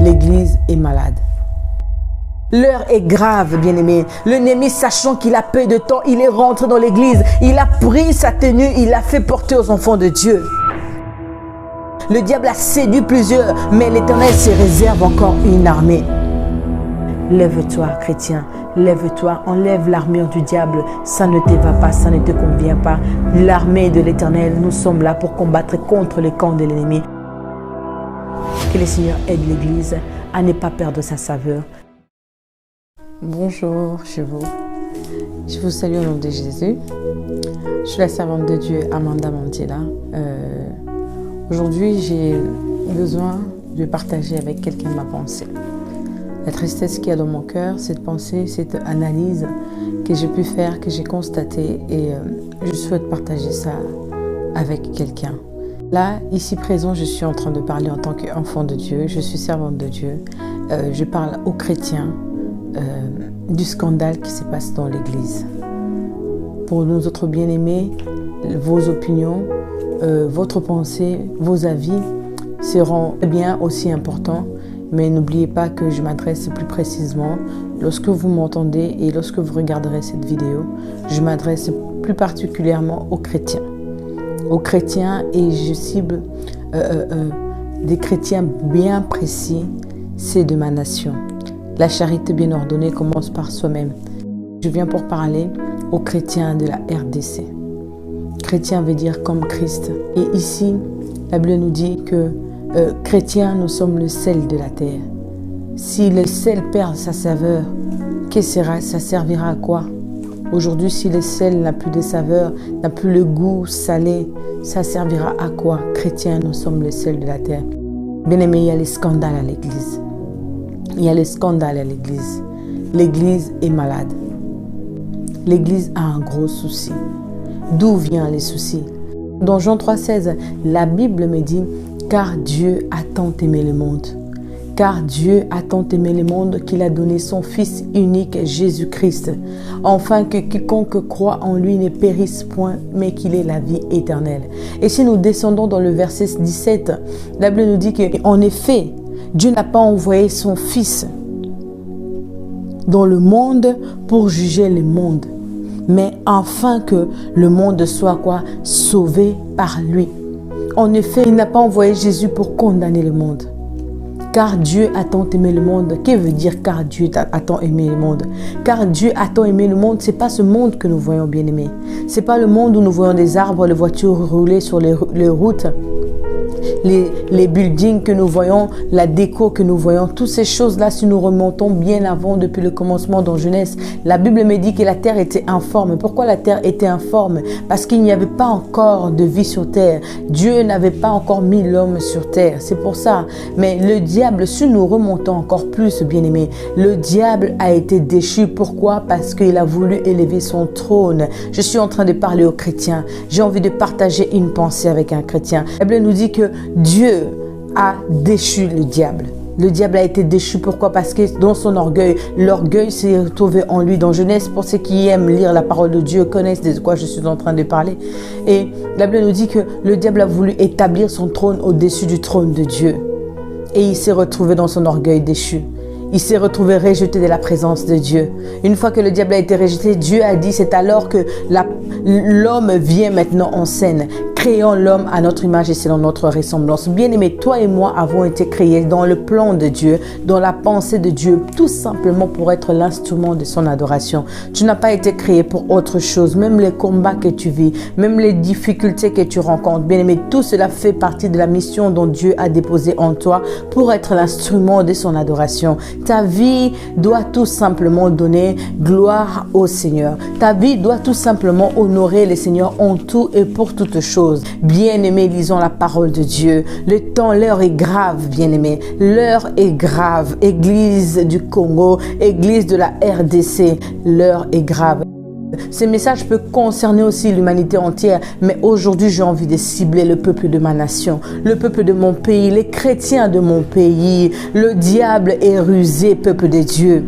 l'Église est malade. L'heure est grave, bien-aimé. L'ennemi, sachant qu'il a peu de temps, il est rentré dans l'église. Il a pris sa tenue, il l'a fait porter aux enfants de Dieu. Le diable a séduit plusieurs, mais l'Éternel se réserve encore une armée. Lève-toi, chrétien. Lève-toi, enlève l'armure du diable. Ça ne te va pas, ça ne te convient pas. L'armée de l'Éternel, nous sommes là pour combattre contre les camps de l'ennemi. Que le Seigneur aide l'Église à ne pas perdre sa saveur. Bonjour chez vous, je vous salue au nom de Jésus. Je suis la servante de Dieu Amanda Mandela. Aujourd'hui, j'ai besoin de partager avec quelqu'un ma pensée. La tristesse qu'il y a dans mon cœur, cette pensée, cette analyse que j'ai pu faire, que j'ai constatée, et je souhaite partager ça avec quelqu'un. Là, ici présent, je suis en train de parler en tant qu'enfant de Dieu, je suis servante de Dieu, je parle aux chrétiens du scandale qui se passe dans l'Église. Pour nous autres bien-aimés, vos opinions, votre pensée, vos avis seront bien aussi importants, mais n'oubliez pas que je m'adresse plus précisément, lorsque vous m'entendez et lorsque vous regarderez cette vidéo, je m'adresse plus particulièrement aux chrétiens. Aux chrétiens, et je cible des chrétiens bien précis, c'est de ma nation. La charité bien ordonnée commence par soi-même. Je viens pour parler aux chrétiens de la RDC. Chrétien veut dire comme Christ. Et ici, la Bible nous dit que chrétiens, nous sommes le sel de la terre. Si le sel perd sa saveur, ça servira à quoi? Aujourd'hui, si le sel n'a plus de saveur, n'a plus le goût salé, ça servira à quoi? Chrétiens, nous sommes le sel de la terre. Bien aimé, il y a les scandales à l'Église. Il y a le scandale à l'Église. L'Église est malade. L'Église a un gros souci. D'où viennent les soucis? Dans Jean 3,16, la Bible me dit « Car Dieu a tant aimé le monde. Car Dieu a tant aimé le monde qu'il a donné son Fils unique, Jésus-Christ, afin que quiconque croit en lui ne périsse point, mais qu'il ait la vie éternelle. » Et si nous descendons dans le verset 17, la Bible nous dit qu'en effet, Dieu n'a pas envoyé son Fils dans le monde pour juger le monde, mais afin que le monde soit quoi? Sauvé par lui. En effet, il n'a pas envoyé Jésus pour condamner le monde. Car Dieu a tant aimé le monde. Que veut dire car Dieu a tant aimé le monde? Car Dieu a tant aimé le monde, c'est pas ce monde que nous voyons, bien-aimés. C'est pas le monde où nous voyons des arbres, les voitures rouler sur les routes, les buildings que nous voyons, la déco que nous voyons, toutes ces choses-là, si nous remontons bien avant, depuis le commencement dans Genèse, la Bible me dit que la terre était informe. Pourquoi la terre était informe? Parce qu'il n'y avait pas encore de vie sur terre. Dieu n'avait pas encore mis l'homme sur terre. C'est pour ça. Mais le diable, si nous remontons encore plus, bien-aimés, le diable a été déchu. Pourquoi? Parce qu'il a voulu élever son trône. Je suis en train de parler aux chrétiens. J'ai envie de partager une pensée avec un chrétien. La Bible nous dit que Dieu a déchu le diable. Le diable a été déchu. Pourquoi? Parce que dans son orgueil, l'orgueil s'est retrouvé en lui. Dans Genèse, pour ceux qui aiment lire la parole de Dieu, connaissent de quoi je suis en train de parler. Et la Bible nous dit que le diable a voulu établir son trône au-dessus du trône de Dieu. Et il s'est retrouvé dans son orgueil déchu. Il s'est retrouvé rejeté de la présence de Dieu. Une fois que le diable a été rejeté, Dieu a dit, c'est alors que l'homme vient maintenant en scène. Créons l'homme à notre image et selon notre ressemblance. Bien-aimé, toi et moi avons été créés dans le plan de Dieu, dans la pensée de Dieu, tout simplement pour être l'instrument de son adoration. Tu n'as pas été créé pour autre chose. Même les combats que tu vis, même les difficultés que tu rencontres, bien-aimé, tout cela fait partie de la mission dont Dieu a déposé en toi pour être l'instrument de son adoration. Ta vie doit tout simplement donner gloire au Seigneur. Ta vie doit tout simplement honorer le Seigneur en tout et pour toutes choses. Bien-aimés, lisons la parole de Dieu. Le temps, l'heure est grave, bien-aimés. L'heure est grave. Église du Congo, Église de la RDC, l'heure est grave. Ce message peut concerner aussi l'humanité entière, mais aujourd'hui j'ai envie de cibler le peuple de ma nation, le peuple de mon pays, les chrétiens de mon pays. Le diable est rusé, peuple de Dieu.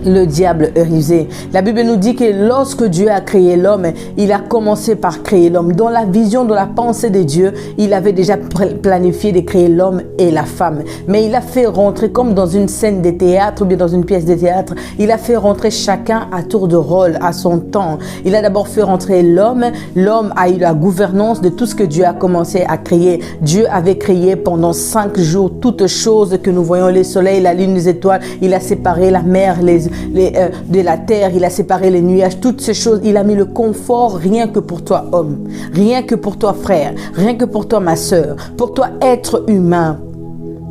le diable est rusé. La Bible nous dit que lorsque Dieu a créé l'homme, il a commencé par créer l'homme. Dans la vision, dans la pensée de Dieu, il avait déjà planifié de créer l'homme et la femme. Mais il a fait rentrer, comme dans une scène de théâtre ou bien dans une pièce de théâtre, il a fait rentrer chacun à tour de rôle, à son temps. Il a d'abord fait rentrer l'homme. L'homme a eu la gouvernance de tout ce que Dieu a commencé à créer. Dieu avait créé pendant 5 jours toutes choses que nous voyons, les soleils, la lune, les étoiles. Il a séparé la mer, de la terre, il a séparé les nuages, toutes ces choses. Il a mis le confort rien que pour toi, homme, rien que pour toi, frère, rien que pour toi, ma soeur, pour toi, être humain.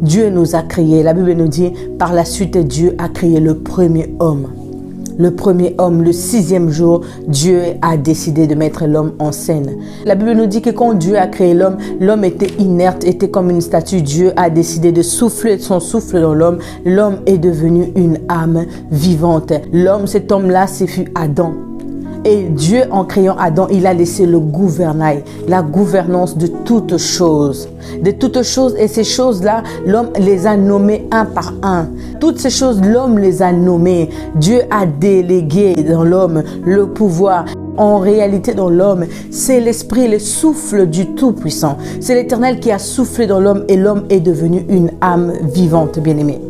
Dieu nous a créés. La Bible nous dit, par la suite, Dieu a créé le premier homme. Le premier homme, le 6e jour, Dieu a décidé de mettre l'homme en scène. La Bible nous dit que quand Dieu a créé l'homme, l'homme était inerte, était comme une statue. Dieu a décidé de souffler son souffle dans l'homme. L'homme est devenu une âme vivante. L'homme, cet homme-là, c'est fut Adam. Et Dieu, en créant Adam, il a laissé le gouvernail, la gouvernance de toutes choses. De toutes choses, et ces choses-là, l'homme les a nommées un par un. Toutes ces choses, l'homme les a nommées. Dieu a délégué dans l'homme le pouvoir. En réalité, dans l'homme, c'est l'esprit, le souffle du Tout-Puissant. C'est l'Éternel qui a soufflé dans l'homme et l'homme est devenu une âme vivante, bien-aimé.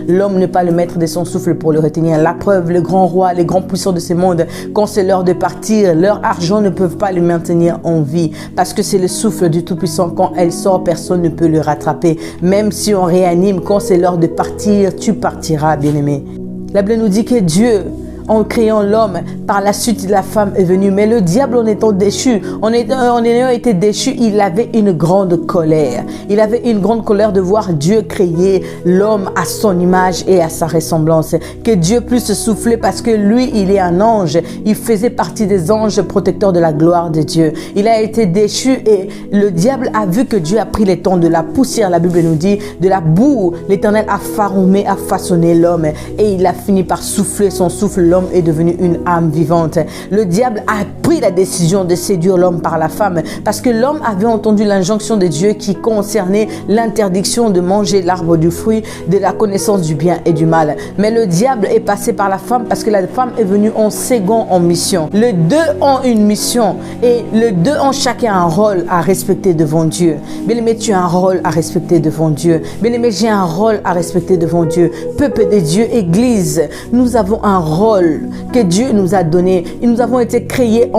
L'homme n'est pas le maître de son souffle pour le retenir. La preuve, les grands rois, les grands puissants de ce monde, quand c'est l'heure de partir, leur argent ne peut pas le maintenir en vie parce que c'est le souffle du Tout-Puissant. Quand elle sort, personne ne peut le rattraper. Même si on réanime, quand c'est l'heure de partir, tu partiras, bien-aimé. La Bible nous dit que Dieu, en créant l'homme, par la suite la femme est venue. Mais le diable, en étant déchu, en ayant été déchu, il avait une grande colère. Il avait une grande colère de voir Dieu créer l'homme à son image et à sa ressemblance. Que Dieu puisse souffler parce que lui, il est un ange. Il faisait partie des anges protecteurs de la gloire de Dieu. Il a été déchu et le diable a vu que Dieu a pris le temps de la poussière. La Bible nous dit, de la boue. L'Éternel a façonné, a façonné l'homme et il a fini par souffler son souffle. L'homme est devenu une âme vivante. Le diable a pris la décision de séduire l'homme par la femme parce que l'homme avait entendu l'injonction de Dieu qui concernait l'interdiction de manger l'arbre du fruit de la connaissance du bien et du mal. Mais le diable est passé par la femme parce que la femme est venue en second en mission. Les deux ont une mission et les deux ont chacun un rôle à respecter devant Dieu. Bien-aimé, tu as un rôle à respecter devant Dieu. Bien-aimé, j'ai un rôle à respecter devant Dieu. Peuple de Dieu, Église, nous avons un rôle que Dieu nous a donné. Et nous avons été créés,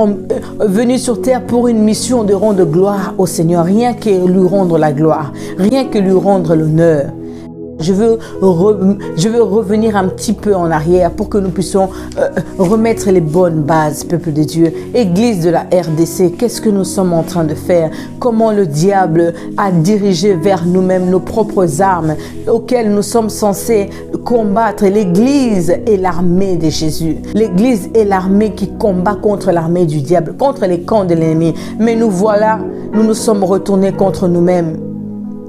venus sur terre pour une mission de rendre gloire au Seigneur. Rien que lui rendre la gloire, rien que lui rendre l'honneur. Je veux revenir un petit peu en arrière pour que nous puissions remettre les bonnes bases, peuple de Dieu. Église de la RDC, qu'est-ce que nous sommes en train de faire? Comment le diable a dirigé vers nous-mêmes nos propres armes auxquelles nous sommes censés combattre? L'église est l'armée de Jésus. L'église est l'armée qui combat contre l'armée du diable, contre les camps de l'ennemi. Mais nous voilà, nous nous sommes retournés contre nous-mêmes.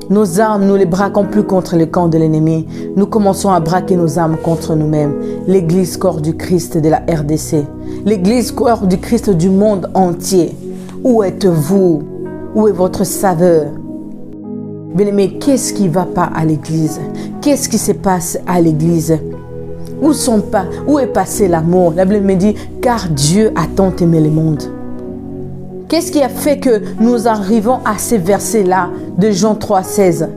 Nos armes, nous les braquons plus contre le camp de l'ennemi. Nous commençons à braquer nos armes contre nous-mêmes. L'église corps du Christ de la RDC. L'église corps du Christ du monde entier. Où êtes-vous? Où est votre saveur? Bien-aimé, qu'est-ce qui ne va pas à l'église? Qu'est-ce qui se passe à l'église? Où est passé l'amour? La Bible me dit, car Dieu a tant aimé le monde. Qu'est-ce qui a fait que nous arrivons à ces versets-là de Jean 3,16?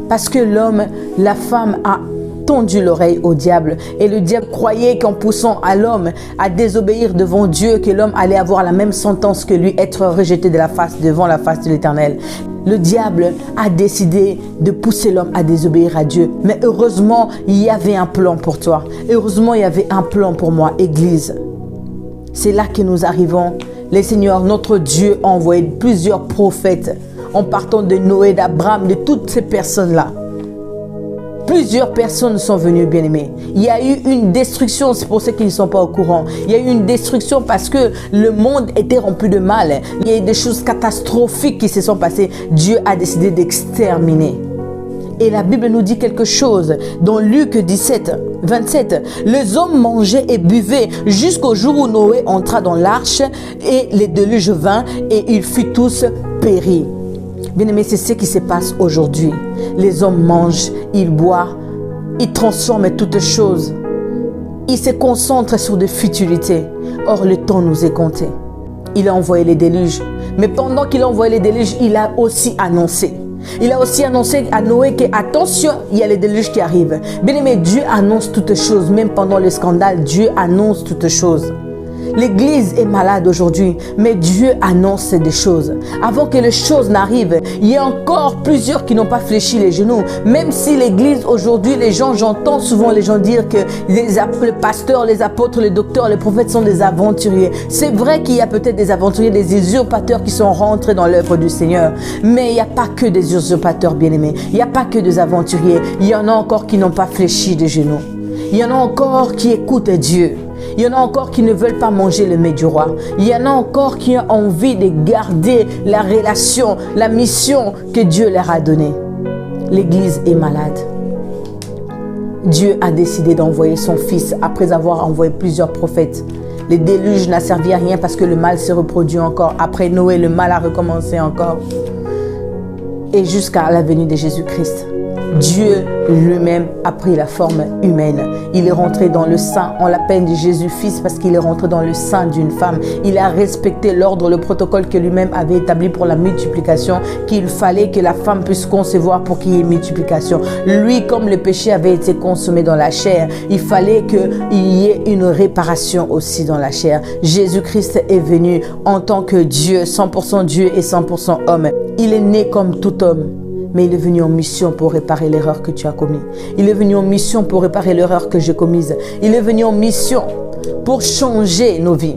Parce que l'homme, la femme a tendu l'oreille au diable. Et le diable croyait qu'en poussant à l'homme à désobéir devant Dieu, que l'homme allait avoir la même sentence que lui, être rejeté devant la face de l'Éternel. Le diable a décidé de pousser l'homme à désobéir à Dieu. Mais heureusement, il y avait un plan pour toi. Heureusement, il y avait un plan pour moi, Église. C'est là que nous arrivons. Le Seigneur, notre Dieu, a envoyé plusieurs prophètes en partant de Noé, d'Abraham, de toutes ces personnes-là. Plusieurs personnes sont venues, bien-aimés. Il y a eu une destruction, c'est pour ceux qui ne sont pas au courant. Il y a eu une destruction parce que le monde était rempli de mal. Il y a eu des choses catastrophiques qui se sont passées. Dieu a décidé d'exterminer. Et la Bible nous dit quelque chose dans Luc 17, 27. Les hommes mangeaient et buvaient jusqu'au jour où Noé entra dans l'arche et les déluges vinrent et ils furent tous péris. Bien-aimés, c'est ce qui se passe aujourd'hui. Les hommes mangent, ils boivent, ils transforment toutes choses. il se concentre sur des futilités. Or, le temps nous est compté. Il a envoyé les déluges. Mais pendant qu'il a envoyé les déluges, il a aussi annoncé. Il a aussi annoncé à Noé que, attention, il y a les déluges qui arrivent. Bien aimé, Dieu annonce toutes choses. Même pendant le scandale, Dieu annonce toutes choses. L'église est malade aujourd'hui, mais Dieu annonce des choses. Avant que les choses n'arrivent, il y a encore plusieurs qui n'ont pas fléchi les genoux. Même si l'église aujourd'hui, j'entends souvent les gens dire que les pasteurs, les apôtres, les docteurs, les prophètes sont des aventuriers. C'est vrai qu'il y a peut-être des aventuriers, des usurpateurs qui sont rentrés dans l'œuvre du Seigneur. Mais il n'y a pas que des usurpateurs, bien-aimés. Il n'y a pas que des aventuriers. Il y en a encore qui n'ont pas fléchi les genoux. Il y en a encore qui écoutent Dieu. Il y en a encore qui ne veulent pas manger le mets du roi. Il y en a encore qui ont envie de garder la relation, la mission que Dieu leur a donnée. L'église est malade. Dieu a décidé d'envoyer son fils après avoir envoyé plusieurs prophètes. Les déluges n'a servi à rien parce que le mal s'est reproduit encore. Après Noé, le mal a recommencé encore. Et jusqu'à la venue de Jésus-Christ. Dieu lui-même a pris la forme humaine. Il est rentré dans le sein. On l'appelle Jésus fils parce qu'il est rentré dans le sein d'une femme. Il a respecté l'ordre, le protocole que lui-même avait établi pour la multiplication, qu'il fallait que la femme puisse concevoir pour qu'il y ait multiplication. Lui, comme le péché avait été consommé dans la chair, il fallait qu'il y ait une réparation aussi dans la chair. Jésus-Christ est venu en tant que Dieu, 100% Dieu et 100% homme. Il est né comme tout homme. Mais il est venu en mission pour réparer l'erreur que tu as commise. Il est venu en mission pour réparer l'erreur que j'ai commise. Il est venu en mission pour changer nos vies,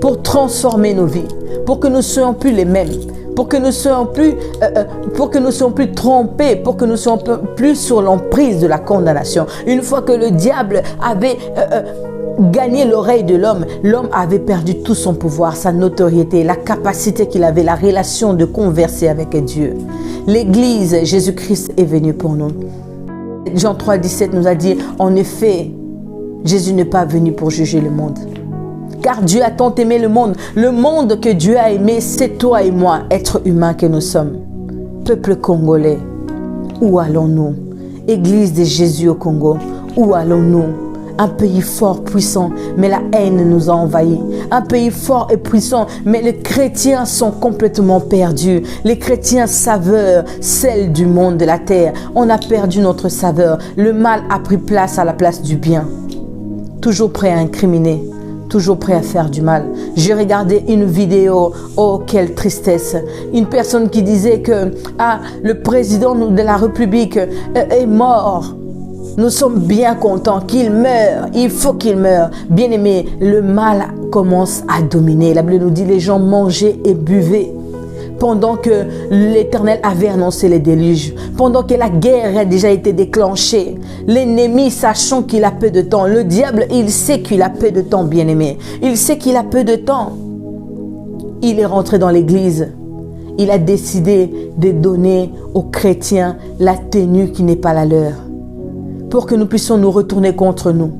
pour transformer nos vies, pour que nous ne soyons plus les mêmes, pour que nous ne soyons plus trompés, pour que nous ne soyons plus sur l'emprise de la condamnation. Une fois que le diable avait gagné l'oreille de l'homme, l'homme avait perdu tout son pouvoir, sa notoriété, la capacité qu'il avait, la relation de converser avec Dieu. L'église, Jésus-Christ est venu pour nous. Jean 3, 17 nous a dit, en effet, Jésus n'est pas venu pour juger le monde. Car Dieu a tant aimé le monde que Dieu a aimé, c'est toi et moi, êtres humains que nous sommes. Peuple congolais, où allons-nous? Église de Jésus au Congo, où allons-nous? Un pays fort, puissant, mais la haine nous a envahis. Un pays fort et puissant, mais les chrétiens sont complètement perdus. Les chrétiens saveurs, celle du monde de la terre. On a perdu notre saveur. Le mal a pris place à la place du bien. Toujours prêt à incriminer, toujours prêt à faire du mal. J'ai regardé une vidéo, oh quelle tristesse. Une personne qui disait que le président de la République est mort. Nous sommes bien contents qu'il meure. Il faut qu'il meure. Bien-aimé, le mal commence à dominer. La Bible nous dit les gens mangeaient et buvaient. Pendant que l'Éternel avait annoncé les déluges. Pendant que la guerre a déjà été déclenchée. L'ennemi, sachant qu'il a peu de temps. Le diable, il sait qu'il a peu de temps, bien-aimé. Il sait qu'il a peu de temps. Il est rentré dans l'église. Il a décidé de donner aux chrétiens la tenue qui n'est pas la leur. Pour que nous puissions nous retourner contre nous.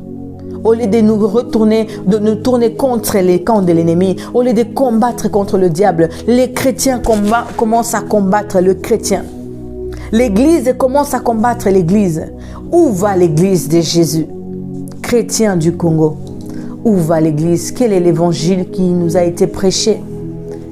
Au lieu de nous tourner contre les camps de l'ennemi, au lieu de combattre contre le diable, les chrétiens commencent à combattre le chrétien. L'église commence à combattre l'église. Où va l'église de Jésus? Chrétien du Congo. Où va l'église? Quel est l'évangile qui nous a été prêché?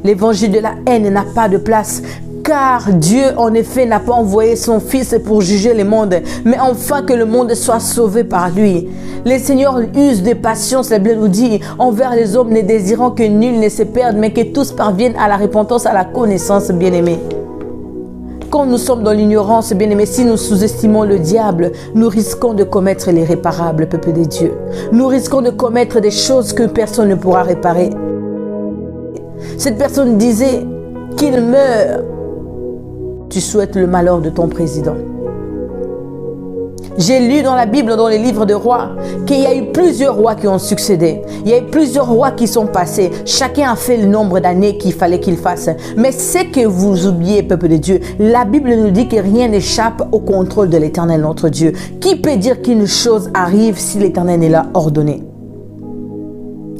L'évangile de la haine n'a pas de place. Car Dieu, en effet, n'a pas envoyé son Fils pour juger le monde, mais enfin que le monde soit sauvé par lui. Les seigneurs usent de patience, la Bible nous dit, envers les hommes, ne désirant que nul ne se perde, mais que tous parviennent à la repentance, à la connaissance, bien-aimés. Quand nous sommes dans l'ignorance, bien-aimés, si nous sous-estimons le diable, nous risquons de commettre l'irréparable, peuple de Dieu. Nous risquons de commettre des choses que personne ne pourra réparer. Cette personne disait qu'il meurt. Tu souhaites le malheur de ton président. J'ai lu dans la Bible, dans les livres de rois, qu'il y a eu plusieurs rois qui ont succédé. Il y a eu plusieurs rois qui sont passés. Chacun a fait le nombre d'années qu'il fallait qu'il fasse. Mais c'est que vous oubliez, peuple de Dieu. La Bible nous dit que rien n'échappe au contrôle de l'Éternel, notre Dieu. Qui peut dire qu'une chose arrive si l'Éternel est là ordonné?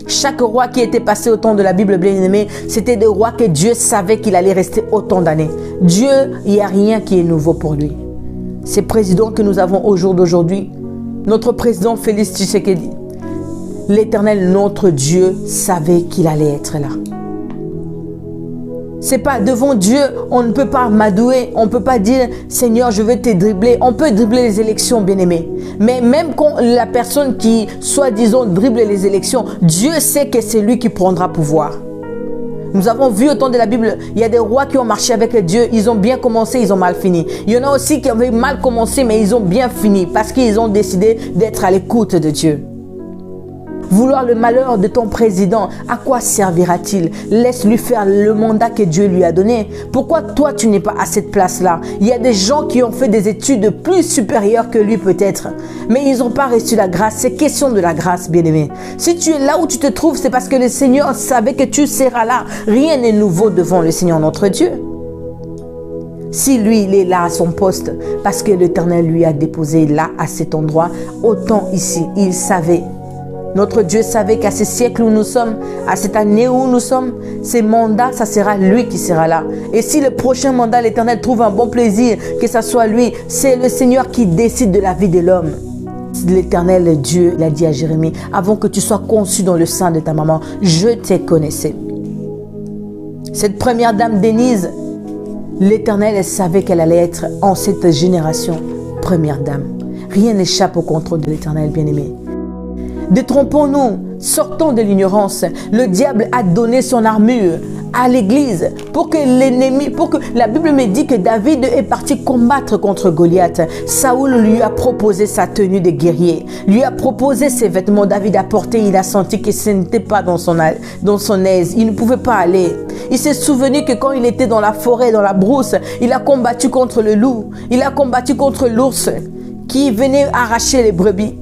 Chaque roi qui était passé au temps de la Bible, bien-aimé, c'était des rois que Dieu savait qu'il allait rester autant d'années. Dieu, il n'y a rien qui est nouveau pour lui. Ces présidents que nous avons au jour d'aujourd'hui, notre président Félix Tshisekedi, l'Éternel, notre Dieu, savait qu'il allait être là. C'est pas devant Dieu, on ne peut pas m'adouer, on ne peut pas dire Seigneur, je veux te dribbler. On peut dribbler les élections, bien-aimés. Mais même quand la personne qui, soi-disant, dribble les élections, Dieu sait que c'est lui qui prendra pouvoir. Nous avons vu au temps de la Bible, il y a des rois qui ont marché avec Dieu, ils ont bien commencé, ils ont mal fini. Il y en a aussi qui avaient mal commencé, mais ils ont bien fini parce qu'ils ont décidé d'être à l'écoute de Dieu. Vouloir le malheur de ton président, à quoi servira-t-il? Laisse-lui faire le mandat que Dieu lui a donné. Pourquoi toi, tu n'es pas à cette place-là? Il y a des gens qui ont fait des études plus supérieures que lui peut-être, mais ils n'ont pas reçu la grâce. C'est question de la grâce, bien-aimé. Si tu es là où tu te trouves, c'est parce que le Seigneur savait que tu seras là. Rien n'est nouveau devant le Seigneur notre Dieu. Si lui, il est là à son poste, parce que l'Éternel lui a déposé là, à cet endroit, autant ici, il savait. Notre Dieu savait qu'à ce siècle où nous sommes, à cette année où nous sommes, ces mandats, ça sera lui qui sera là. Et si le prochain mandat, l'Éternel trouve un bon plaisir, que ça soit lui, c'est le Seigneur qui décide de la vie de l'homme. L'Éternel Dieu l'a dit à Jérémie, avant que tu sois conçu dans le sein de ta maman, je te connaissais. Cette première dame Denise, l'Éternel, elle savait qu'elle allait être en cette génération première dame. Rien n'échappe au contrôle de l'Éternel, bien-aimé. Détrompons-nous, sortons de l'ignorance. Le diable a donné son armure à l'église pour que l'ennemi, pour que la Bible me dit que David est parti combattre contre Goliath. Saoul lui a proposé sa tenue de guerrier, lui a proposé ses vêtements. David a porté, il a senti que ce n'était pas dans son aise, il ne pouvait pas aller. Il s'est souvenu que quand il était dans la forêt, dans la brousse, il a combattu contre le loup, il a combattu contre l'ours qui venait arracher les brebis.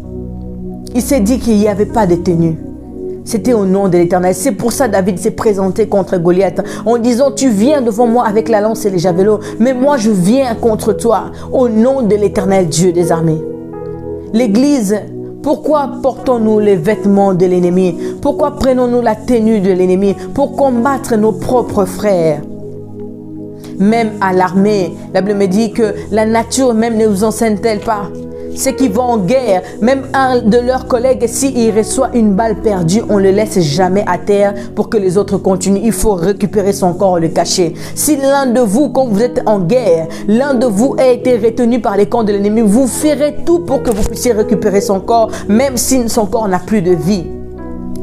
Il s'est dit qu'il n'y avait pas de tenue. C'était au nom de l'Éternel. C'est pour ça que David s'est présenté contre Goliath en disant, tu viens devant moi avec la lance et les javelots, mais moi je viens contre toi au nom de l'Éternel Dieu des armées. L'Église, pourquoi portons-nous les vêtements de l'ennemi? Pourquoi prenons-nous la tenue de l'ennemi? Pour combattre nos propres frères. Même à l'armée, la Bible me dit que la nature même ne vous enseigne-t-elle pas? Ceux qui vont en guerre, même un de leurs collègues, s'il reçoit une balle perdue, on ne le laisse jamais à terre pour que les autres continuent. Il faut récupérer son corps, le cacher. Si l'un de vous, quand vous êtes en guerre, l'un de vous a été retenu par les camps de l'ennemi, vous ferez tout pour que vous puissiez récupérer son corps, même si son corps n'a plus de vie.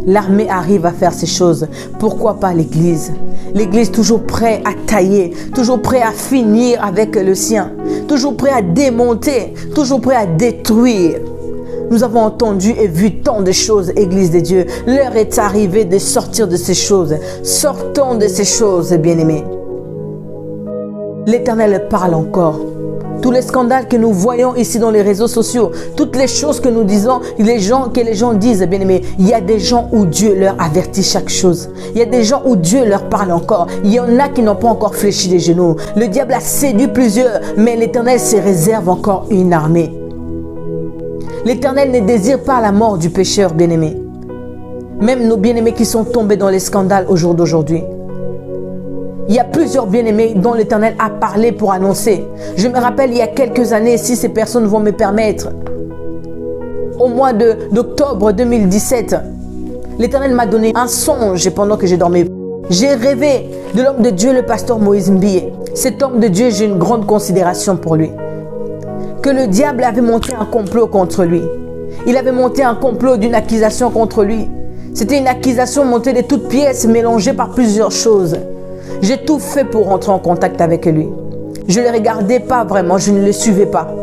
L'armée arrive à faire ces choses. Pourquoi pas l'Église? L'Église toujours prêt à tailler, toujours prêt à finir avec le sien, toujours prêt à démonter, toujours prêt à détruire. Nous avons entendu et vu tant de choses, Église de Dieu. L'heure est arrivée de sortir de ces choses. Sortons de ces choses, bien-aimés. L'Éternel parle encore. Tous les scandales que nous voyons ici dans les réseaux sociaux, toutes les choses que nous disons, que les gens disent, bien aimés, il y a des gens où Dieu leur avertit chaque chose. Il y a des gens où Dieu leur parle encore. Il y en a qui n'ont pas encore fléchi les genoux. Le diable a séduit plusieurs, mais l'Éternel se réserve encore une armée. L'Éternel ne désire pas la mort du pécheur, bien-aimé. Même nos bien-aimés qui sont tombés dans les scandales au jour d'aujourd'hui. Il y a plusieurs bien-aimés dont l'Éternel a parlé pour annoncer. Je me rappelle il y a quelques années, si ces personnes vont me permettre, au mois d'octobre 2017, l'Éternel m'a donné un songe pendant que j'ai dormi. J'ai rêvé de l'homme de Dieu, le pasteur Moïse Mbiyé. Cet homme de Dieu, j'ai une grande considération pour lui. Que le diable avait monté un complot contre lui. Il avait monté un complot d'une accusation contre lui. C'était une accusation montée de toutes pièces, mélangée par plusieurs choses. J'ai tout fait pour rentrer en contact avec lui. Je ne le regardais pas vraiment, je ne le suivais pas.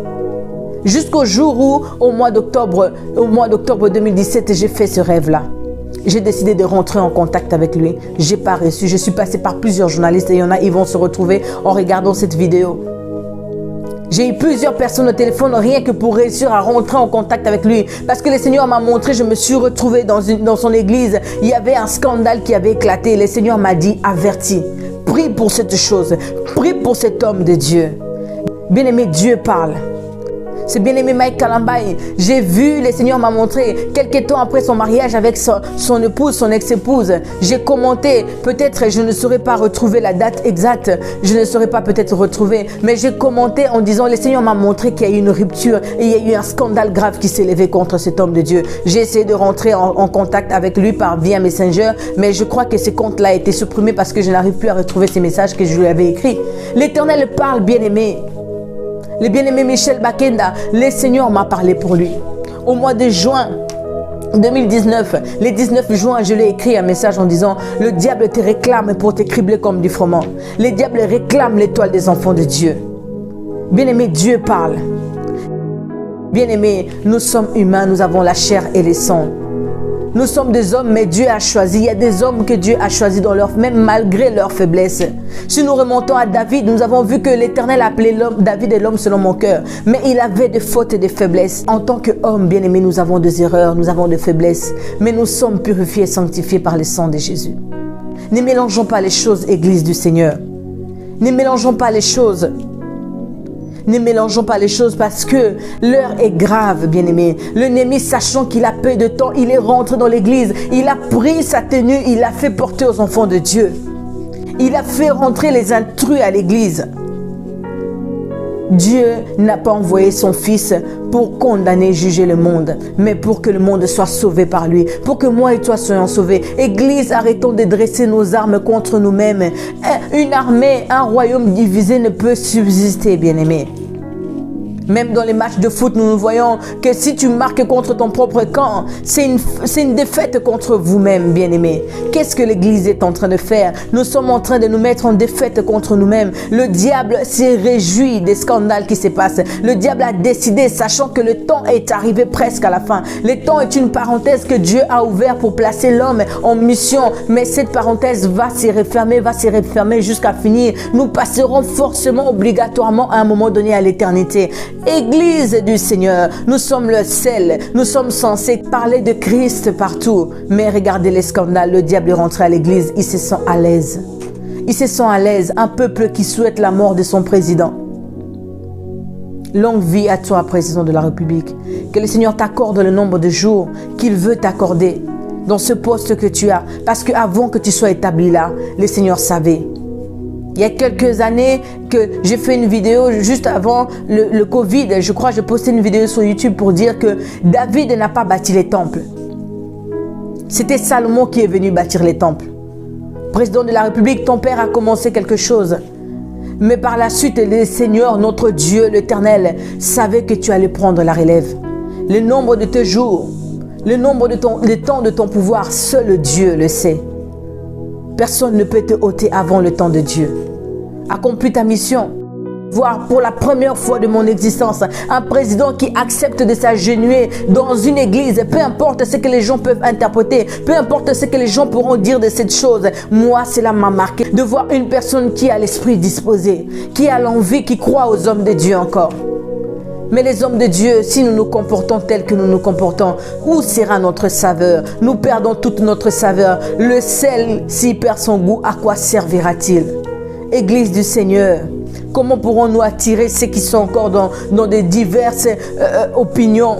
Jusqu'au jour où, au mois d'octobre 2017, j'ai fait ce rêve-là. J'ai décidé de rentrer en contact avec lui. J'ai pas reçu. Je suis passé par plusieurs journalistes et il y en a, ils vont se retrouver en regardant cette vidéo. J'ai eu plusieurs personnes au téléphone rien que pour réussir à rentrer en contact avec lui. Parce que le Seigneur m'a montré, je me suis retrouvé dans son église. Il y avait un scandale qui avait éclaté. Le Seigneur m'a dit, avertis. Prie pour cette chose. Prie pour cet homme de Dieu. Bien-aimé, Dieu parle. C'est bien-aimé Mike Kalambaye. J'ai vu, le Seigneur m'a montré, quelques temps après son mariage avec son épouse, son ex-épouse. J'ai commenté, peut-être je ne saurais pas retrouver la date exacte, je ne saurais pas peut-être retrouver, mais j'ai commenté en disant, le Seigneur m'a montré qu'il y a eu une rupture et il y a eu un scandale grave qui s'est levé contre cet homme de Dieu. J'ai essayé de rentrer en contact avec lui via Messenger, mais je crois que ce compte-là a été supprimé parce que je n'arrive plus à retrouver ces messages que je lui avais écrits. L'Éternel parle, bien-aimé. Le bien-aimé Michel Bakenda, le Seigneur m'a parlé pour lui. Au mois de juin 2019, le 19 juin, je lui ai écrit un message en disant « Le diable te réclame pour te cribler comme du froment. Le diable réclame l'étoile des enfants de Dieu. » Bien-aimé, Dieu parle. Bien-aimé, nous sommes humains, nous avons la chair et le sang. Nous sommes des hommes, mais Dieu a choisi. Il y a des hommes que Dieu a choisis même malgré leur faiblesse. Si nous remontons à David, nous avons vu que l'Éternel appelait David est l'homme selon mon cœur. Mais il avait des fautes et des faiblesses. En tant qu'homme, bien-aimé, nous avons des erreurs, nous avons des faiblesses. Mais nous sommes purifiés et sanctifiés par le sang de Jésus. Ne mélangeons pas les choses, Église du Seigneur. Ne mélangeons pas les choses. Ne mélangeons pas les choses parce que l'heure est grave, bien-aimé. L'ennemi, sachant qu'il a peu de temps, il est rentré dans l'église. Il a pris sa tenue, il l'a fait porter aux enfants de Dieu. Il a fait rentrer les intrus à l'église. Dieu n'a pas envoyé son Fils pour condamner, juger le monde, mais pour que le monde soit sauvé par lui, pour que moi et toi soyons sauvés. Église, arrêtons de dresser nos armes contre nous-mêmes. Une armée, un royaume divisé ne peut subsister, bien-aimé. Même dans les matchs de foot, nous voyons que si tu marques contre ton propre camp, c'est une défaite contre vous-même, bien-aimés. Qu'est-ce que l'Église est en train de faire? Nous sommes en train de nous mettre en défaite contre nous-mêmes. Le diable s'est réjoui des scandales qui se passent. Le diable a décidé, sachant que le temps est arrivé presque à la fin. Le temps est une parenthèse que Dieu a ouverte pour placer l'homme en mission. Mais cette parenthèse va s'y refermer jusqu'à finir. Nous passerons forcément, obligatoirement, à un moment donné à l'éternité. Église du Seigneur, nous sommes le sel, nous sommes censés parler de Christ partout. Mais regardez les scandales, le diable est rentré à l'église, il se sent à l'aise. Il se sent à l'aise, un peuple qui souhaite la mort de son président. Longue vie à toi, président de la République. Que le Seigneur t'accorde le nombre de jours qu'il veut t'accorder dans ce poste que tu as. Parce qu'avant que tu sois établi là, le Seigneur savait. Il y a quelques années que j'ai fait une vidéo juste avant le Covid. Je crois que j'ai posté une vidéo sur YouTube pour dire que David n'a pas bâti les temples. C'était Salomon qui est venu bâtir les temples. Président de la République, ton père a commencé quelque chose. Mais par la suite, le Seigneur, notre Dieu, l'Éternel, savait que tu allais prendre la relève. Le nombre de tes jours, le temps de ton pouvoir, seul Dieu le sait. Personne ne peut te ôter avant le temps de Dieu. Accomplis ta mission. Voir pour la première fois de mon existence un président qui accepte de s'agenouiller dans une église, peu importe ce que les gens peuvent interpréter, peu importe ce que les gens pourront dire de cette chose. Moi, cela m'a marqué de voir une personne qui a l'esprit disposé, qui a l'envie, qui croit aux hommes de Dieu encore. Mais les hommes de Dieu, si nous nous comportons tels que nous nous comportons, où sera notre saveur? Nous perdons toute notre saveur. Le sel, s'il perd son goût, à quoi servira-t-il? Église du Seigneur, comment pourrons-nous attirer ceux qui sont encore dans des diverses opinions?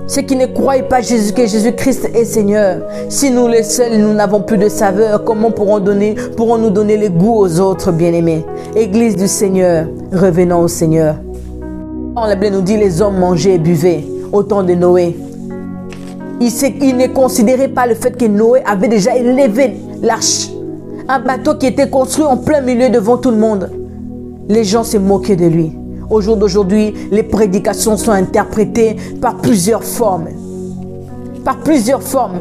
Ceux qui ne croient pas que Jésus-Christ est Seigneur. Si nous les seuls, nous n'avons plus de saveur, comment pourrons-nous donner le goût aux autres, bien-aimés? Église du Seigneur, revenons au Seigneur. La Bible nous dit les hommes mangeaient et buvaient au temps de Noé. Il ne considérait pas le fait que Noé avait déjà élevé l'arche. Un bateau qui était construit en plein milieu devant tout le monde. Les gens se moquaient de lui. Au jour d'aujourd'hui, les prédications sont interprétées par plusieurs formes. Par plusieurs formes.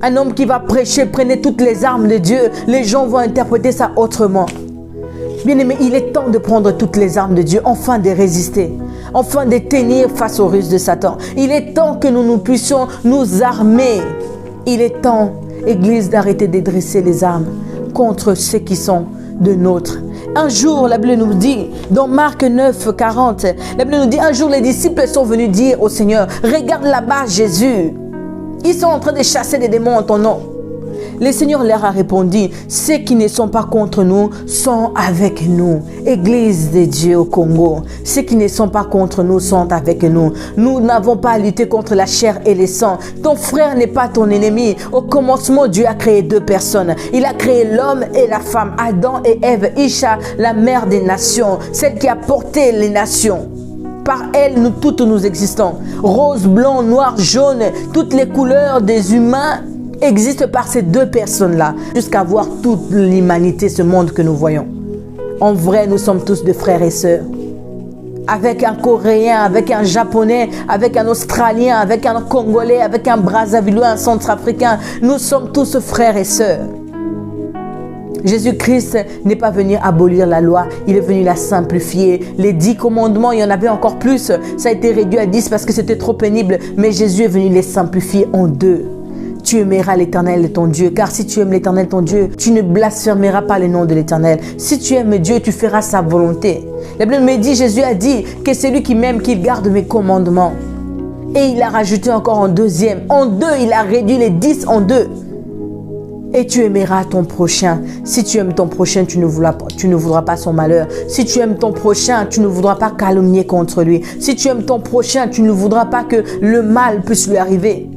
Un homme qui va prêcher, prenez toutes les armes de Dieu. Les gens vont interpréter ça autrement. Bien-aimé, il est temps de prendre toutes les armes de Dieu, enfin de résister, enfin de tenir face aux ruses de Satan. Il est temps que nous puissions nous armer. Il est temps, Église, d'arrêter de dresser les armes contre ceux qui sont de nôtres. Un jour, la Bible nous dit, dans Marc 9, 40, la Bible nous dit, un jour les disciples sont venus dire au Seigneur, regarde là-bas Jésus. Ils sont en train de chasser des démons en ton nom. Le Seigneur leur a répondu, ceux qui ne sont pas contre nous sont avec nous. Église de Dieu au Congo, ceux qui ne sont pas contre nous sont avec nous. Nous n'avons pas à lutter contre la chair et le sang. Ton frère n'est pas ton ennemi. Au commencement, Dieu a créé deux personnes. Il a créé l'homme et la femme, Adam et Ève, Isha, la mère des nations, celle qui a porté les nations. Par elle, nous toutes nous existons. Rose, blanc, noir, jaune, toutes les couleurs des humains existent par ces deux personnes-là, jusqu'à voir toute l'humanité, ce monde que nous voyons. En vrai, nous sommes tous des frères et sœurs. Avec un Coréen, avec un Japonais, avec un Australien, avec un Congolais, avec un Brazzavillois, un Centrafricain, nous sommes tous frères et sœurs. Jésus-Christ n'est pas venu abolir la loi, il est venu la simplifier. Les 10 commandements, il y en avait encore plus. Ça a été réduit à 10 parce que c'était trop pénible. Mais Jésus est venu les simplifier en 2. Tu aimeras l'Éternel ton Dieu, car si tu aimes l'Éternel ton Dieu, tu ne blasphémeras pas le nom de l'Éternel. Si tu aimes Dieu, tu feras sa volonté. La Bible me dit, Jésus a dit que celui qui m'aime, qu'il garde mes commandements. Et il a rajouté encore en 2e. En 2, il a réduit les 10 en 2. Et tu aimeras ton prochain. Si tu aimes ton prochain, tu ne voudras pas son malheur. Si tu aimes ton prochain, tu ne voudras pas calomnier contre lui. Si tu aimes ton prochain, tu ne voudras pas que le mal puisse lui arriver.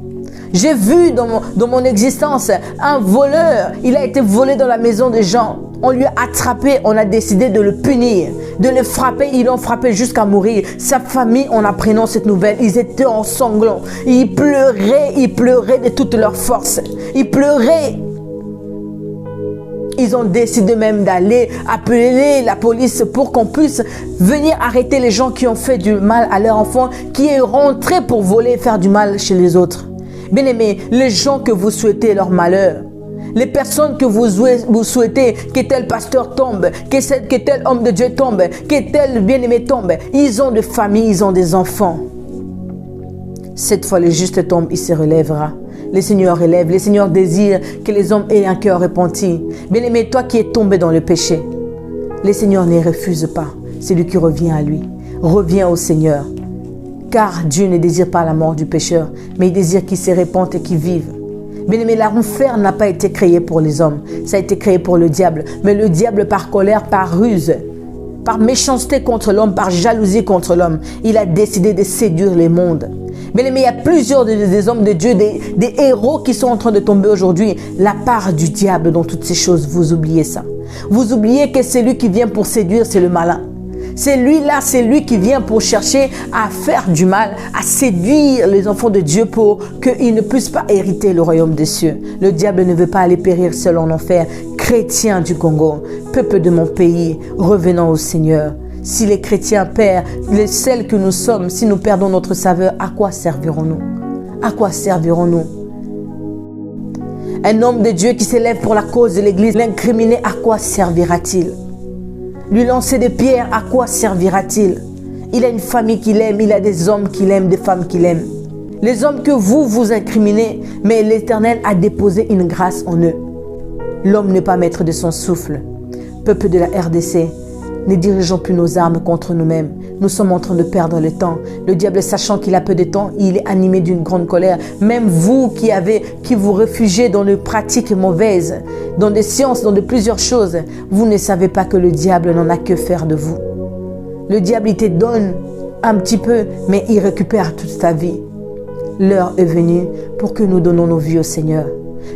J'ai vu dans mon existence un voleur. Il a été volé dans la maison des gens. On lui a attrapé, on a décidé de le punir, de le frapper. Ils l'ont frappé jusqu'à mourir. Sa famille, en apprenant cette nouvelle, ils étaient en sanglots. Ils pleuraient de toute leur force. Ils pleuraient. Ils ont décidé même d'aller appeler la police pour qu'on puisse venir arrêter les gens qui ont fait du mal à leurs enfants, qui est rentré pour voler et faire du mal chez les autres. Bien aimés, les gens que vous souhaitez leur malheur, les personnes que vous souhaitez que tel pasteur tombe, que tel homme de Dieu tombe, que tel bien-aimé tombe, ils ont des familles, ils ont des enfants. Cette fois, le juste tombe, il se relèvera. Le Seigneur élève, le Seigneur désire que les hommes aient un cœur repenti. Bien-aimé, toi qui es tombé dans le péché, le Seigneur ne refuse pas. C'est lui qui revient à lui. Reviens au Seigneur. Car Dieu ne désire pas la mort du pécheur, mais il désire qu'il se répande et qu'il vive. Bien-aimé, l'enfer n'a pas été créé pour les hommes. Ça a été créé pour le diable. Mais le diable, par colère, par ruse, par méchanceté contre l'homme, par jalousie contre l'homme, il a décidé de séduire le monde. Bien aimé, il y a plusieurs des hommes de Dieu, des héros qui sont en train de tomber aujourd'hui. La part du diable dans toutes ces choses, vous oubliez ça. Vous oubliez que c'est lui qui vient pour séduire, c'est le malin. C'est lui-là, c'est lui qui vient pour chercher à faire du mal, à séduire les enfants de Dieu pour qu'ils ne puissent pas hériter le royaume des cieux. Le diable ne veut pas aller périr seul en enfer. Chrétiens du Congo, peuple de mon pays, revenons au Seigneur. Si les chrétiens perdent, les seuls que nous sommes, si nous perdons notre saveur, à quoi servirons-nous? À quoi servirons-nous? Un homme de Dieu qui s'élève pour la cause de l'Église, l'incriminer, à quoi servira-t-il? Lui lancer des pierres, à quoi servira-t-il? Il a une famille qu'il aime, il a des hommes qu'il aime, des femmes qu'il aime. Les hommes que vous incriminez, mais l'Éternel a déposé une grâce en eux. L'homme n'est pas maître de son souffle. Peuple de la RDC, ne dirigeons plus nos armes contre nous-mêmes. Nous sommes en train de perdre le temps. Le diable, sachant qu'il a peu de temps, il est animé d'une grande colère. Même vous qui vous réfugiez dans des pratiques mauvaises, dans des sciences, dans de plusieurs choses, vous ne savez pas que le diable n'en a que faire de vous. Le diable, il te donne un petit peu, mais il récupère toute ta vie. L'heure est venue pour que nous donnons nos vies au Seigneur.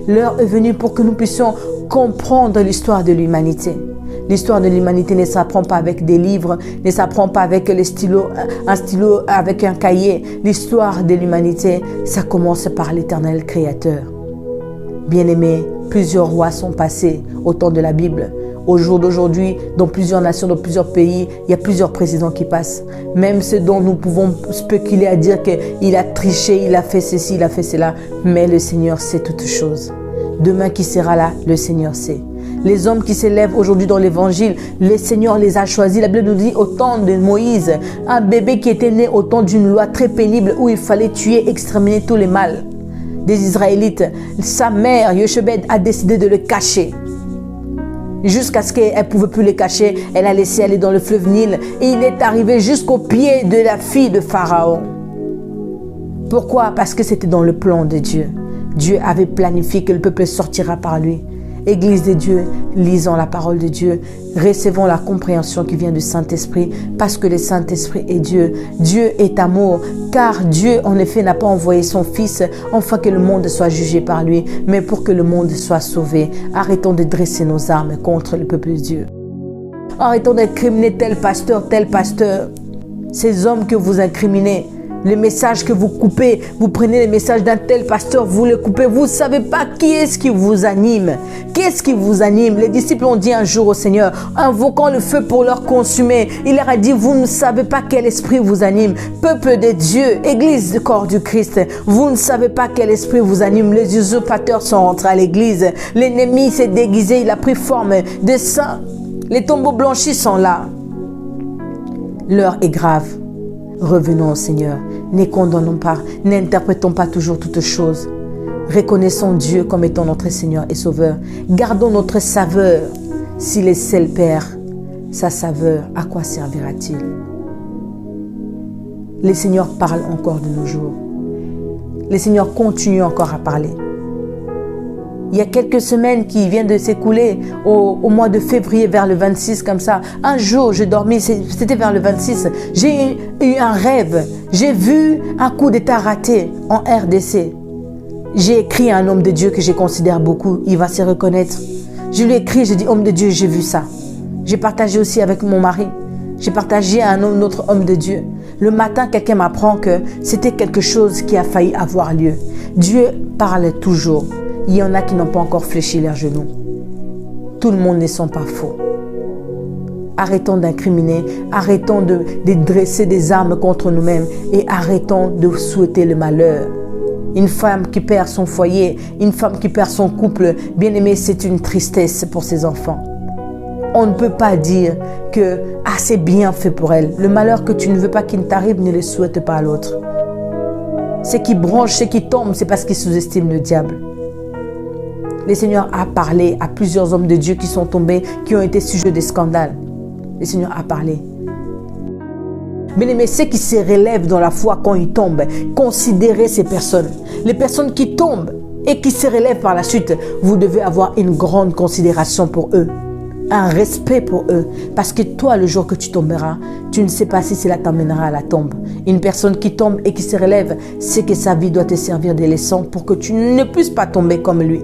L'heure est venue pour que nous puissions comprendre l'histoire de l'humanité. L'histoire de l'humanité ne s'apprend pas avec des livres, ne s'apprend pas avec un stylo avec un cahier. L'histoire de l'humanité, ça commence par l'Éternel Créateur. Bien-aimés, plusieurs rois sont passés au temps de la Bible. Au jour d'aujourd'hui, dans plusieurs nations, dans plusieurs pays, il y a plusieurs présidents qui passent. Même ceux dont nous pouvons spéculer à dire qu'il a triché, il a fait ceci, il a fait cela. Mais le Seigneur sait toutes choses. Demain qui sera là, le Seigneur sait. Les hommes qui s'élèvent aujourd'hui dans l'évangile, le Seigneur les a choisis. La Bible nous dit au temps de Moïse, un bébé qui était né au temps d'une loi très pénible où il fallait tuer, exterminer tous les mâles des Israélites. Sa mère, Yochebed, a décidé de le cacher. Jusqu'à ce qu'elle ne pouvait plus le cacher, elle a laissé aller dans le fleuve Nil. Et il est arrivé jusqu'au pied de la fille de Pharaon. Pourquoi? Parce que c'était dans le plan de Dieu. Dieu avait planifié que le peuple sortira par lui. Église de Dieu, lisons la parole de Dieu, recevons la compréhension qui vient du Saint-Esprit, parce que le Saint-Esprit est Dieu. Dieu est amour, car Dieu, en effet, n'a pas envoyé son Fils afin que le monde soit jugé par lui, mais pour que le monde soit sauvé. Arrêtons de dresser nos armes contre le peuple de Dieu. Arrêtons d'incriminer tel pasteur, ces hommes que vous incriminez. Les messages que vous coupez, vous prenez les messages d'un tel pasteur, vous les coupez. Vous ne savez pas qui est-ce qui vous anime. Qu'est-ce qui vous anime? Les disciples ont dit un jour au Seigneur, invoquant le feu pour leur consumer. Il leur a dit, vous ne savez pas quel esprit vous anime. Peuple de Dieu, Église du corps du Christ, vous ne savez pas quel esprit vous anime. Les usurpateurs sont rentrés à l'église. L'ennemi s'est déguisé, il a pris forme de saint. Les tombeaux blanchis sont là. L'heure est grave. Revenons au Seigneur, ne condamnons pas, n'interprétons pas toujours toutes choses. Reconnaissons Dieu comme étant notre Seigneur et Sauveur. Gardons notre saveur. Si le sel perd sa saveur, à quoi servira-t-il? Le Seigneur parle encore de nos jours. Le Seigneur continue encore à parler. Il y a quelques semaines qui viennent de s'écouler au mois de février, vers le 26, comme ça. Un jour, je dormis, c'était vers le 26. J'ai eu un rêve. J'ai vu un coup d'État raté en RDC. J'ai écrit à un homme de Dieu que je considère beaucoup. Il va s'y reconnaître. Je lui ai écrit, j'ai dit, homme de Dieu, j'ai vu ça. J'ai partagé aussi avec mon mari. J'ai partagé à un autre homme de Dieu. Le matin, quelqu'un m'apprend que c'était quelque chose qui a failli avoir lieu. Dieu parle toujours. Il y en a qui n'ont pas encore fléchi leurs genoux. Tout le monde ne sont pas faux. Arrêtons d'incriminer, arrêtons de dresser des armes contre nous-mêmes et arrêtons de souhaiter le malheur. Une femme qui perd son foyer, une femme qui perd son couple, bien aimé, c'est une tristesse pour ses enfants. On ne peut pas dire que c'est bien fait pour elle. Le malheur que tu ne veux pas qu'il t'arrive, ne le souhaite pas à l'autre. Ce qui bronche, ce qui tombe, c'est parce qu'ils sous-estiment le diable. Le Seigneur a parlé à plusieurs hommes de Dieu qui sont tombés, qui ont été sujets de scandales. Le Seigneur a parlé. Bien-aimés, ceux qui se relèvent dans la foi quand ils tombent, considérez ces personnes. Les personnes qui tombent et qui se relèvent par la suite, vous devez avoir une grande considération pour eux. Un respect pour eux. Parce que toi, le jour que tu tomberas, tu ne sais pas si cela t'emmènera à la tombe. Une personne qui tombe et qui se relève, c'est que sa vie doit te servir de leçon pour que tu ne puisses pas tomber comme lui.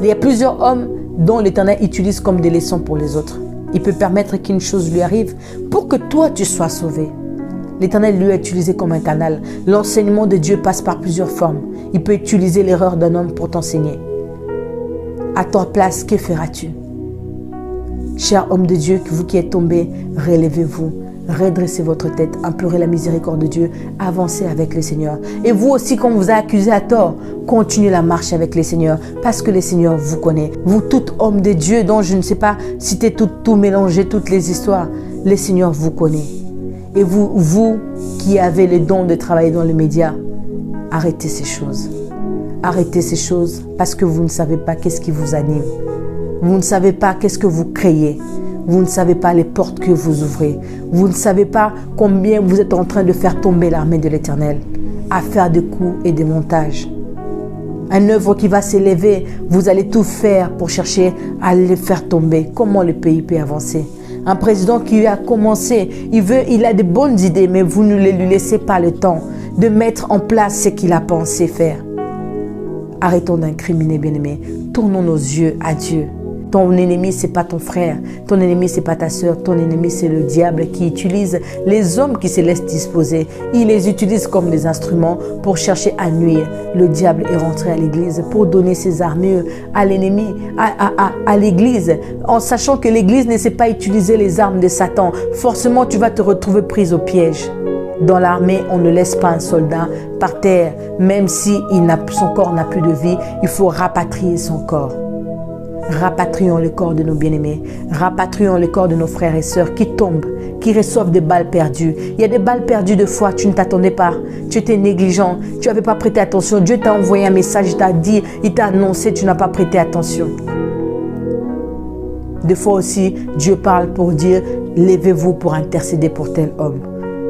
Il y a plusieurs hommes dont l'Éternel utilise comme des leçons pour les autres. Il peut permettre qu'une chose lui arrive pour que toi, tu sois sauvé. L'Éternel lui a utilisé comme un canal. L'enseignement de Dieu passe par plusieurs formes. Il peut utiliser l'erreur d'un homme pour t'enseigner. À ta place, que feras-tu? Cher homme de Dieu, vous qui êtes tombé, relevez-vous. Redressez votre tête, implorez la miséricorde de Dieu, avancez avec le Seigneur. Et vous aussi, quand on vous a accusé à tort, continuez la marche avec le Seigneur, parce que le Seigneur vous connaît. Vous, tout homme de Dieu, dont je ne sais pas citer tout mélanger, toutes les histoires, le Seigneur vous connaît. Et vous qui avez le don de travailler dans les médias, arrêtez ces choses. Arrêtez ces choses, parce que vous ne savez pas qu'est-ce qui vous anime. Vous ne savez pas qu'est-ce que vous créez. Vous ne savez pas les portes que vous ouvrez. Vous ne savez pas combien vous êtes en train de faire tomber l'armée de l'Éternel, à faire des coups et des montages. Un œuvre qui va s'élever, vous allez tout faire pour chercher à le faire tomber. Comment le pays peut avancer? Un président qui a commencé, il a de bonnes idées, mais vous ne lui laissez pas le temps de mettre en place ce qu'il a pensé faire. Arrêtons d'incriminer, bien-aimés. Tournons nos yeux à Dieu. Ton ennemi, ce n'est pas ton frère. Ton ennemi, ce n'est pas ta soeur. Ton ennemi, c'est le diable qui utilise les hommes qui se laissent disposer. Il les utilise comme des instruments pour chercher à nuire. Le diable est rentré à l'église pour donner ses armures à l'ennemi, à l'église, en sachant que l'église ne sait pas utiliser les armes de Satan. Forcément, tu vas te retrouver prise au piège. Dans l'armée, on ne laisse pas un soldat par terre. Même si son corps n'a plus de vie, il faut rapatrier son corps. Rapatrions le corps de nos bien-aimés. Rapatrions le corps de nos frères et sœurs qui tombent, qui reçoivent des balles perdues. Il y a des balles perdues de foi, tu ne t'attendais pas. Tu étais négligent, tu n'avais pas prêté attention. Dieu t'a envoyé un message, il t'a dit, il t'a annoncé, tu n'as pas prêté attention. Des fois aussi, Dieu parle pour dire, levez-vous pour intercéder pour tel homme.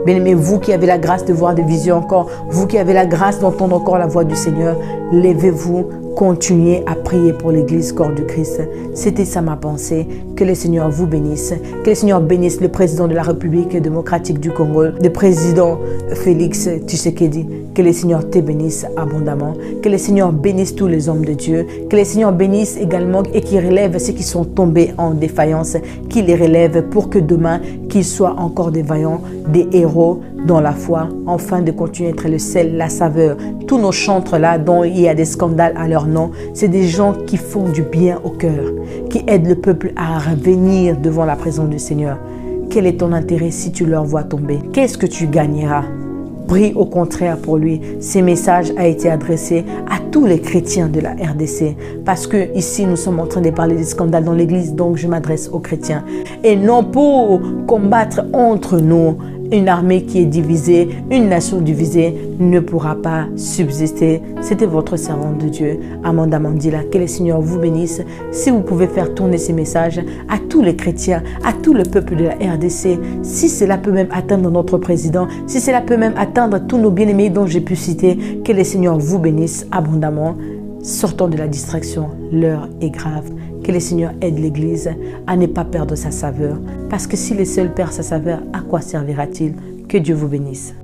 Bien-aimés, vous qui avez la grâce de voir des visions encore, vous qui avez la grâce d'entendre encore la voix du Seigneur, levez-vous, continuez à prier pour l'Église corps du Christ. C'était ça ma pensée. Que le Seigneur vous bénisse. Que le Seigneur bénisse le président de la République démocratique du Congo, le président Félix Tshisekedi. Que le Seigneur te bénisse abondamment. Que le Seigneur bénisse tous les hommes de Dieu. Que le Seigneur bénisse également et qu'il relève ceux qui sont tombés en défaillance. Qu'il les relève pour que demain, qu'ils soient encore des vaillants, des héros dans la foi, afin de continuer à être le sel, la saveur. Tous nos chantres là, dont il y a des scandales à leur nom, c'est des gens qui font du bien au cœur, qui aident le peuple à revenir devant la présence du Seigneur. Quel est ton intérêt si tu leur vois tomber? Qu'est-ce que tu gagneras? Prie au contraire pour lui. Ces messages ont été adressés à tous les chrétiens de la RDC. Parce que ici, nous sommes en train de parler des scandales dans l'église, donc je m'adresse aux chrétiens. Et non pour combattre entre nous. Une armée qui est divisée, une nation divisée ne pourra pas subsister. C'était votre servante de Dieu, Amanda Mandila. Que le Seigneur vous bénisse. Si vous pouvez faire tourner ces messages à tous les chrétiens, à tout le peuple de la RDC, si cela peut même atteindre notre président, si cela peut même atteindre tous nos bien-aimés dont j'ai pu citer, que le Seigneur vous bénisse abondamment. Sortons de la distraction, l'heure est grave. Que le Seigneur aide l'Église à ne pas perdre sa saveur. Parce que si le seul perd sa saveur, à quoi servira-t-il? Que Dieu vous bénisse.